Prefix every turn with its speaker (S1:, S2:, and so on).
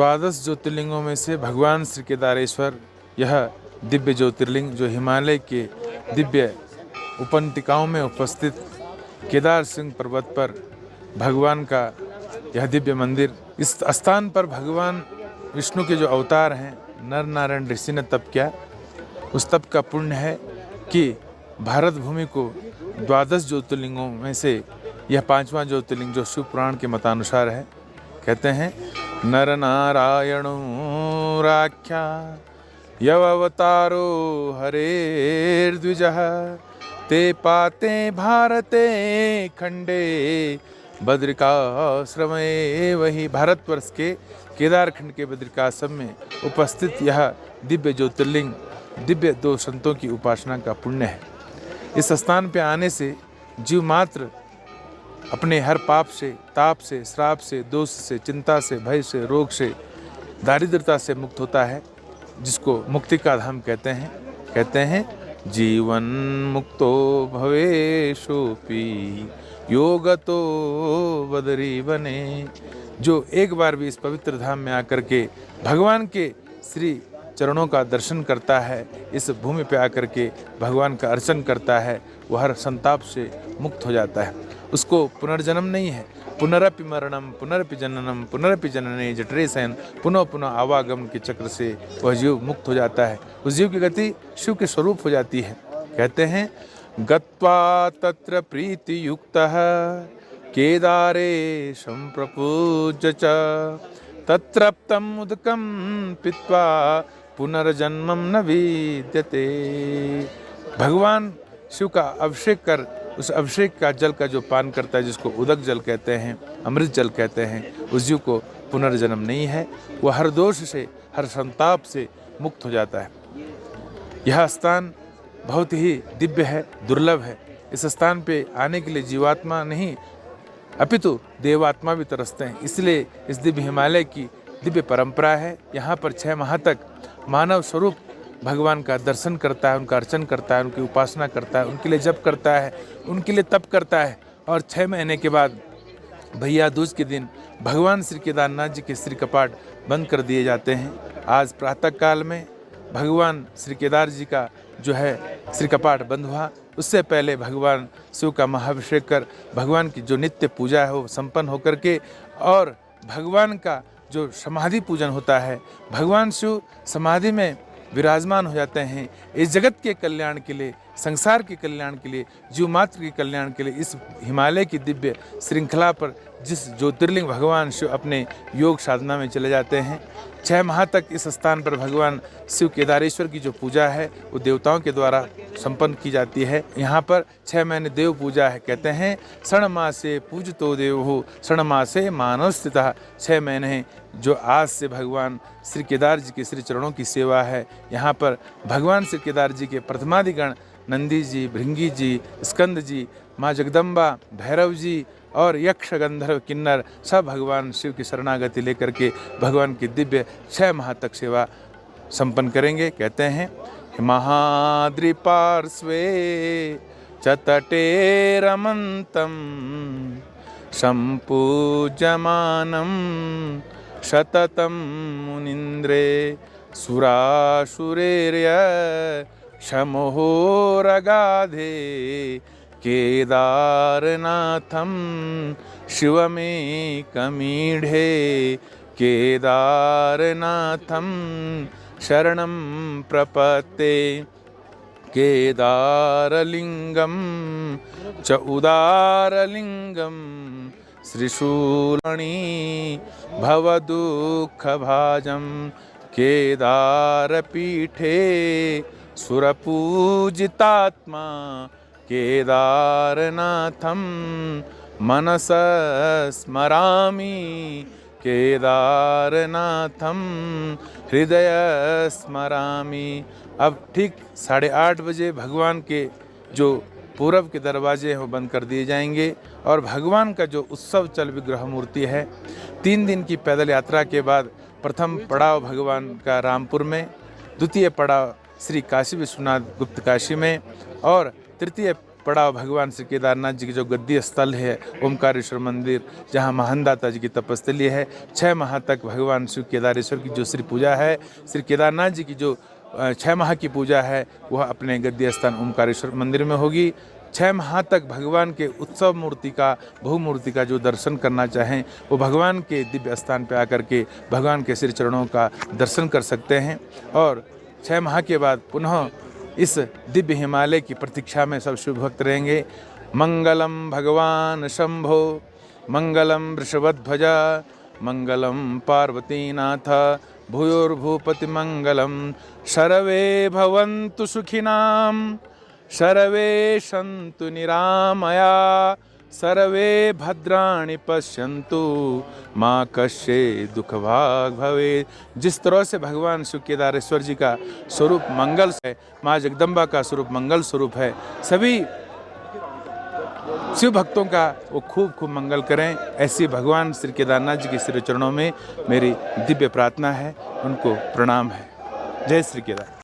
S1: द्वादश ज्योतिर्लिंगों में से भगवान श्री केदारेश्वर यह दिव्य ज्योतिर्लिंग जो हिमालय के दिव्य उपत्यकाओं में उपस्थित केदार सिंह पर्वत पर भगवान का यह दिव्य मंदिर, इस स्थान पर भगवान विष्णु के जो अवतार हैं नर नारायण ऋषि ने तप किया। उस तप का पुण्य है कि भारत भूमि को द्वादश ज्योतिर्लिंगों में से यह 5वां ज्योतिर्लिंग जो शिव पुराण के मतानुसार है। कहते हैं नर नारायणो राख्या यव अवतारो हरेर्द्विजः ते पाते भारते खंडे बद्रिकाश्रमे। वही भारतवर्ष के केदारखंड के बद्रिकाश्रम में उपस्थित यह दिव्य ज्योतिर्लिंग दिव्य 2 संतों की उपासना का पुण्य है। इस स्थान पे आने से जीव मात्र अपने हर पाप से, ताप से, श्राप से, दोष से, चिंता से, भय से, रोग से, दारिद्रता से मुक्त होता है, जिसको मुक्ति का धाम कहते हैं। कहते हैं जीवन मुक्तो भवेशोपि योगतो बदरी बने। जो एक बार भी इस पवित्र धाम में आकर के भगवान के श्री चरणों का दर्शन करता है, इस भूमि पे आकर के भगवान का अर्चन करता है, वह हर संताप से मुक्त हो जाता है। उसको पुनर्जन्म नहीं है। पुनरपि मरणम पुनरपि जननम पुनरपि जनने जठरे शयन, पुनः पुनः आवागमन के चक्र से वह जीव मुक्त हो जाता है। उस जीव की गति शिव के स्वरूप हो जाती है। कहते हैं गत्वा तत्र प्रीति युक्तः केदारे संप्रपूज्य च तत्रप्तम उदकम पीत्वा पुनर्जन्मम न विद्यते। भगवान शिव का अभिषेक कर उस अभिषेक का जल का जो पान करता है, जिसको उदक जल कहते हैं, अमृत जल कहते हैं, उस जीव को पुनर्जन्म नहीं है। वह हर दोष से, हर संताप से मुक्त हो जाता है। यह स्थान बहुत ही दिव्य है, दुर्लभ है। इस स्थान पे आने के लिए जीवात्मा नहीं अपितु देवात्मा भी तरसते हैं। इसलिए इस दिव्य हिमालय की दिव्य परंपरा है। यहाँ पर 6 माह तक मानव स्वरूप भगवान का दर्शन करता है, उनका अर्चन करता है, उनकी उपासना करता है, उनके लिए जप करता है, उनके लिए तप करता है। और 6 महीने के बाद भैया दूज के दिन भगवान श्री केदारनाथ जी के श्री कपाट बंद कर दिए जाते हैं। आज प्रातः काल में भगवान श्री केदार जी का जो है श्री कपाट बंद हुआ। उससे पहले भगवान शिव का महाभिषेक कर भगवान की जो नित्य पूजा है वो संपन्न होकर के, और भगवान का जो समाधि पूजन होता है, भगवान शिव समाधि में विराजमान हो जाते हैं। इस जगत के कल्याण के लिए, संसार के कल्याण के लिए, जीव मात्र के कल्याण के लिए इस हिमालय की दिव्य श्रृंखला पर जिस ज्योतिर्लिंग भगवान शिव अपने योग साधना में चले जाते हैं, 6 माह तक इस स्थान पर भगवान शिव केदारेश्वर की जो पूजा है वो देवताओं के द्वारा संपन्न की जाती है। यहाँ पर 6 महीने देव पूजा है। कहते हैं षण मासे पूजतो देव हो षण मासे मानव स्थितः। 6 महीने जो आज से भगवान श्री केदार जी के श्री चरणों की सेवा है। यहाँ पर भगवान श्री केदार जी के प्रथमादिगण नंदी जी, भृंगी जी, स्कंद जी, माँ जगदम्बा, भैरव जी और यक्ष गंधर्व किन्नर सब भगवान शिव की शरणागति लेकर के भगवान की दिव्य 6 माह तक सेवा संपन्न करेंगे। कहते हैं महाद्रिपार्श्वे च तटे रमन्तं सम्पूज्यमानं शततं मुनीन्द्रे सुरासुरेर्य शमोहोरगाधे केदारनाथं शिवमेकमीढे केदारनाथं शरणं प्रपत्ते केदारलिंगं च उदारलिंगं श्रीशूलणी भवदुःखभाजं केदारपीठे सुरपूजितात्मा केदारनाथं मनसा स्मरामि केदारनाथं हृदय स्मरामि। अब ठीक 8:30 बजे भगवान के जो पूरब के दरवाजे हैं वो बंद कर दिए जाएंगे और भगवान का जो उत्सव चल विग्रह मूर्ति है 3 दिन की पैदल यात्रा के बाद प्रथम पड़ाव भगवान का रामपुर में, द्वितीय पड़ाव श्री काशी विश्वनाथ गुप्त काशी में और तृतीय पड़ाव भगवान श्री केदारनाथ जी की जो गद्दी स्थल है, ओमकारेश्वर मंदिर, जहाँ महानदाता जी की तपस्थली है। 6 माह तक भगवान श्री केदारेश्वर की जो श्री पूजा है, श्री केदारनाथ जी की जो 6 माह की पूजा है, वह अपने गद्दी स्थान ओमकारेश्वर मंदिर में होगी। 6 माह तक भगवान के उत्सव मूर्ति का, बहुमूर्ति का जो दर्शन करना चाहें, वो भगवान के दिव्य स्थान पर आकर के भगवान के श्री चरणों का दर्शन कर सकते हैं। और 6 माह के बाद पुनः इस दिव्य हिमालय की प्रतीक्षा में सब शिव भक्त रहेंगे। मंगलम भगवान शंभो, मंगलम वृषभध्वजा, मंगलम पार्वतीनाथ, भूयोर्भूपति मंगलम। सर्वे भवन्तु सुखिनाम, सर्वे सन्तु निरामया, सर्वे भद्राणि पश्यन्तु, माँ कश्चित् दुःखभाग् भवेत्। जिस तरह से भगवान शिव केदारेश्वर जी का स्वरूप मंगल है, माँ जगदम्बा का स्वरूप मंगल स्वरूप है, सभी शिव भक्तों का वो खूब खूब मंगल करें, ऐसी भगवान श्री केदारनाथ जी के श्री चरणों में मेरी दिव्य प्रार्थना है, उनको प्रणाम है। जय श्री केदार।